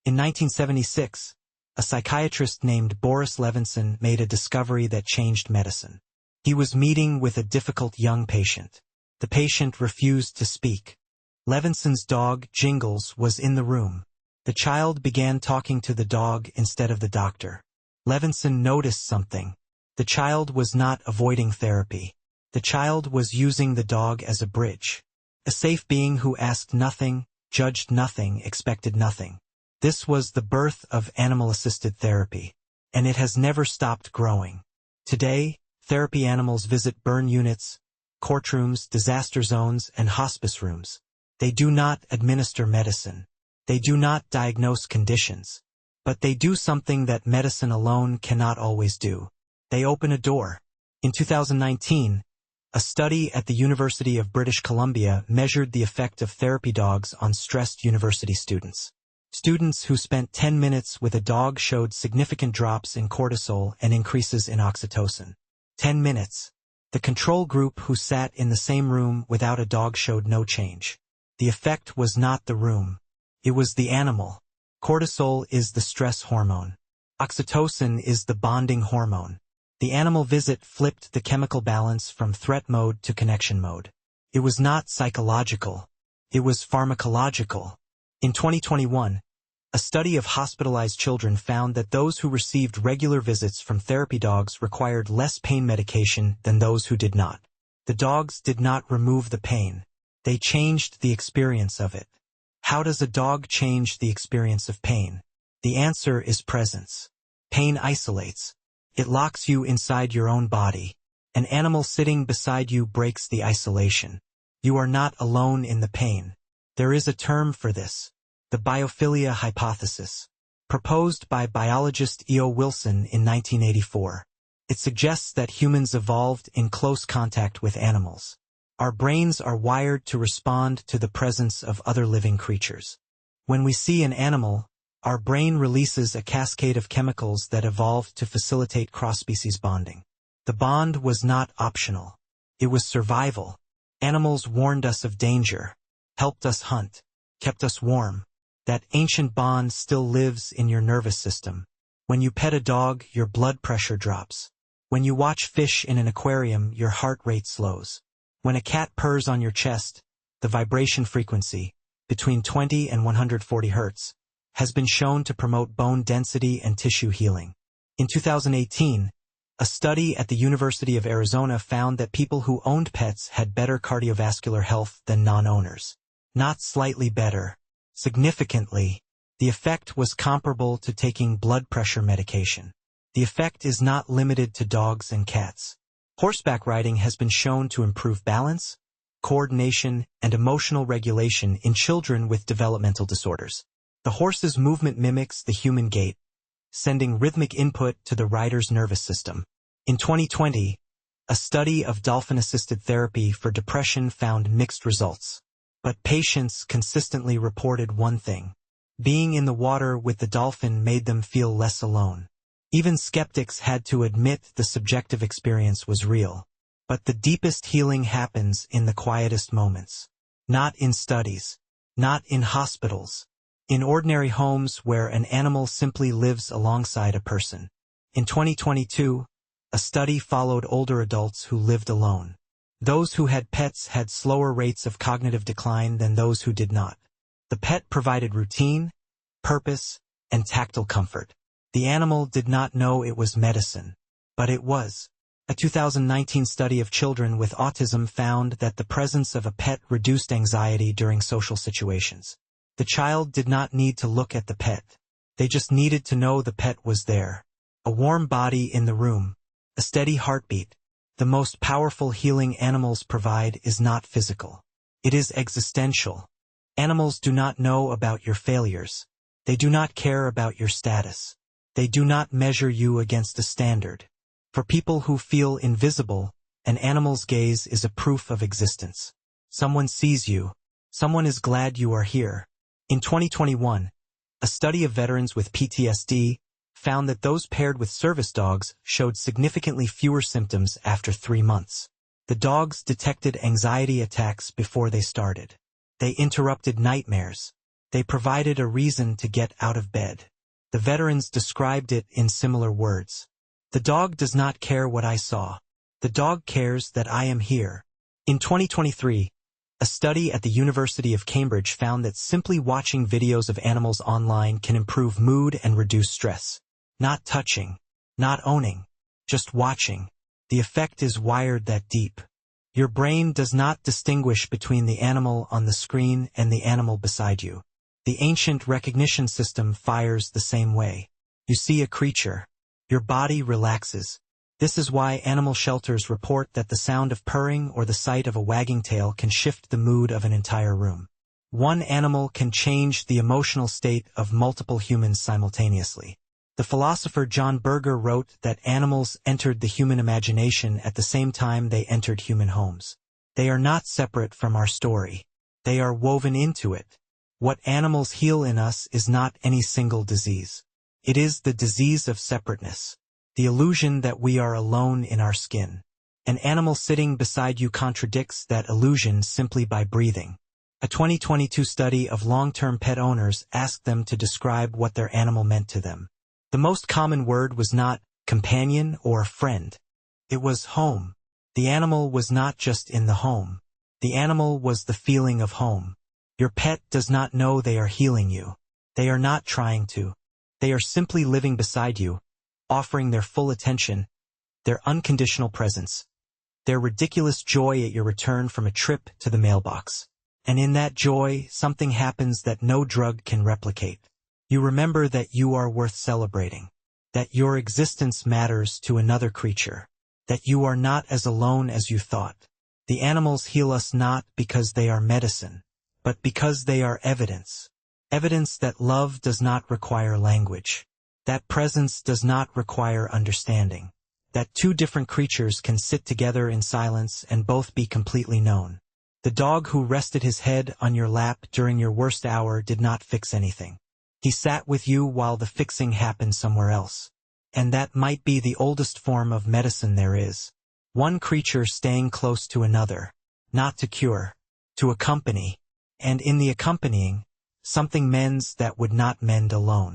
In 1976, a psychiatrist named Boris Levinson made a discovery that changed medicine. He was meeting with a difficult young patient. The patient refused to speak. Levinson's dog, Jingles, was in the room. The child began talking to the dog instead of the doctor. Levinson noticed something. The child was not avoiding therapy. The child was using the dog as a bridge. A safe being who asked nothing, judged nothing, expected nothing. This was the birth of animal-assisted therapy, and it has never stopped growing. Today, therapy animals visit burn units, courtrooms, disaster zones, and hospice rooms. They do not administer medicine. They do not diagnose conditions. But they do something that medicine alone cannot always do. They open a door. In 2019, a study at the University of British Columbia measured the effect of therapy dogs on stressed university students. Students who spent 10 minutes with a dog showed significant drops in cortisol and increases in oxytocin. 10 minutes. The control group who sat in the same room without a dog showed no change. The effect was not the room. It was the animal. Cortisol is the stress hormone. Oxytocin is the bonding hormone. The animal visit flipped the chemical balance from threat mode to connection mode. It was not psychological. It was pharmacological. In 2021, a study of hospitalized children found that those who received regular visits from therapy dogs required less pain medication than those who did not. The dogs did not remove the pain. They changed the experience of it. How does a dog change the experience of pain? The answer is presence. Pain isolates. It locks you inside your own body. An animal sitting beside you breaks the isolation. You are not alone in the pain. There is a term for this. The Biophilia hypothesis. Proposed by biologist E.O. Wilson in 1984. It suggests that humans evolved in close contact with animals. Our brains are wired to respond to the presence of other living creatures. When we see an animal, our brain releases a cascade of chemicals that evolved to facilitate cross-species bonding. The bond was not optional. It was survival. Animals warned us of danger, helped us hunt, kept us warm. That ancient bond still lives in your nervous system. When you pet a dog, your blood pressure drops. When you watch fish in an aquarium, your heart rate slows. When a cat purrs on your chest, the vibration frequency, between 20 and 140 Hz, has been shown to promote bone density and tissue healing. In 2018, a study at the University of Arizona found that people who owned pets had better cardiovascular health than non-owners. Not slightly better. Significantly, the effect was comparable to taking blood pressure medication. The effect is not limited to dogs and cats. Horseback riding has been shown to improve balance, coordination, and emotional regulation in children with developmental disorders. The horse's movement mimics the human gait, sending rhythmic input to the rider's nervous system. In 2020, a study of dolphin-assisted therapy for depression found mixed results. But patients consistently reported one thing. Being in the water with the dolphin made them feel less alone. Even skeptics had to admit the subjective experience was real. But the deepest healing happens in the quietest moments. Not in studies. Not in hospitals. In ordinary homes where an animal simply lives alongside a person. In 2022, a study followed older adults who lived alone. Those who had pets had slower rates of cognitive decline than those who did not. The pet provided routine, purpose, and tactile comfort. The animal did not know it was medicine, but it was. A 2019 study of children with autism found that the presence of a pet reduced anxiety during social situations. The child did not need to look at the pet. They just needed to know the pet was there. A warm body in the room. A steady heartbeat. The most powerful healing animals provide is not physical. It is existential. Animals do not know about your failures. They do not care about your status. They do not measure you against a standard. For people who feel invisible, an animal's gaze is a proof of existence. Someone sees you. Someone is glad you are here. In 2021, a study of veterans with PTSD found that those paired with service dogs showed significantly fewer symptoms after 3 months. The dogs detected anxiety attacks before they started. They interrupted nightmares. They provided a reason to get out of bed. The veterans described it in similar words. The dog does not care what I saw. The dog cares that I am here. In 2023, a study at the University of Cambridge found that simply watching videos of animals online can improve mood and reduce stress. Not touching, not owning, just watching. The effect is wired that deep. Your brain does not distinguish between the animal on the screen and the animal beside you. The ancient recognition system fires the same way. You see a creature. Your body relaxes. This is why animal shelters report that the sound of purring or the sight of a wagging tail can shift the mood of an entire room. One animal can change the emotional state of multiple humans simultaneously. The philosopher John Berger wrote that animals entered the human imagination at the same time they entered human homes. They are not separate from our story. They are woven into it. What animals heal in us is not any single disease. It is the disease of separateness. The illusion that we are alone in our skin. An animal sitting beside you contradicts that illusion simply by breathing. A 2022 study of long-term pet owners asked them to describe what their animal meant to them. The most common word was not companion or friend. It was home. The animal was not just in the home. The animal was the feeling of home. Your pet does not know they are healing you. They are not trying to. They are simply living beside you, offering their full attention, their unconditional presence, their ridiculous joy at your return from a trip to the mailbox. And in that joy, something happens that no drug can replicate. You remember that you are worth celebrating, that your existence matters to another creature, that you are not as alone as you thought. The animals heal us not because they are medicine, but because they are evidence. Evidence that love does not require language. That presence does not require understanding. That two different creatures can sit together in silence and both be completely known. The dog who rested his head on your lap during your worst hour did not fix anything. He sat with you while the fixing happened somewhere else. And that might be the oldest form of medicine there is. One creature staying close to another. Not to cure, to accompany. And in the accompanying, something mends that would not mend alone.